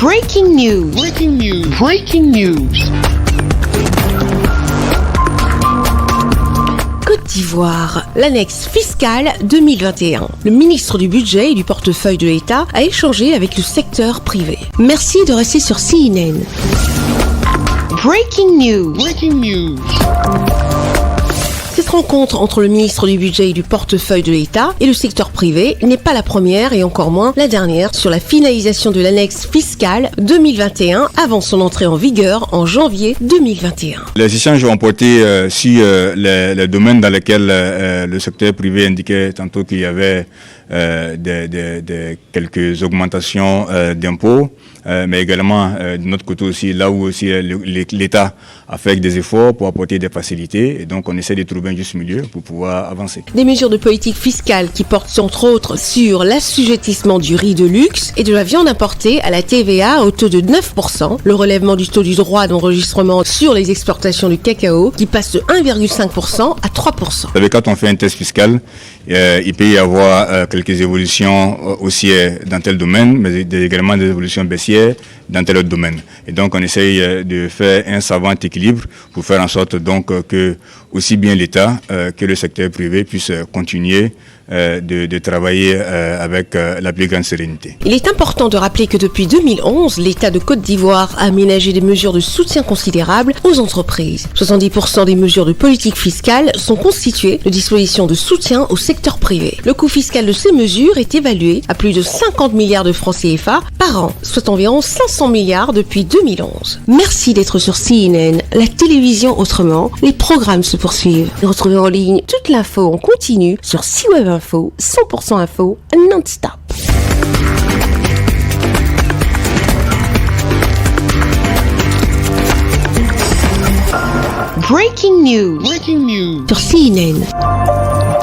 Breaking news. Breaking news. Breaking news. Côte d'Ivoire, l'annexe fiscale 2021. Le ministre du Budget et du portefeuille de l'État a échangé avec le secteur privé. Merci de rester sur CNN. Breaking news. Breaking news. Cette rencontre entre le ministre du Budget et du portefeuille de l'État et le secteur privé n'est pas la première et encore moins la dernière sur la finalisation de l'annexe fiscale 2021 avant son entrée en vigueur en janvier 2021. Les échanges ont porté sur les domaines dans lesquels le secteur privé indiquait tantôt qu'il y avait quelques augmentations d'impôts, mais également de notre côté aussi, là où aussi l'État a fait des efforts pour apporter des facilités, et donc on essaie de trouver un juste milieu pour pouvoir avancer. Des mesures de politique fiscale qui portent entre autres sur l'assujettissement du riz de luxe et de la viande importée à la TVA au taux de 9%, le relèvement du taux du droit d'enregistrement sur les exportations du cacao qui passe de 1,5% à 3%. Vous savez, quand on fait un test fiscal, il peut y avoir quelques évolutions haussières dans tel domaine, mais également des évolutions baissières dans tel autre domaine. Et donc on essaye de faire un savant équilibre pour faire en sorte donc que aussi bien l'État que le secteur privé puissent continuer de travailler avec la plus grande sérénité. Il est important de rappeler que depuis 2011, l'État de Côte d'Ivoire a aménagé des mesures de soutien considérables aux entreprises. 70% des mesures de politique fiscale sont constituées de dispositions de soutien au secteur privé. Le coût fiscal de ces mesures est évalué à plus de 50 milliards de francs CFA par an, soit environ 500 milliards depuis 2011. Merci d'être sur CNN, la télévision autrement. Les programmes se poursuivent. Retrouvez en ligne toute l'info en continu sur C-Web Info, 100% info, non-stop. Breaking news. Breaking news. Sur CNN.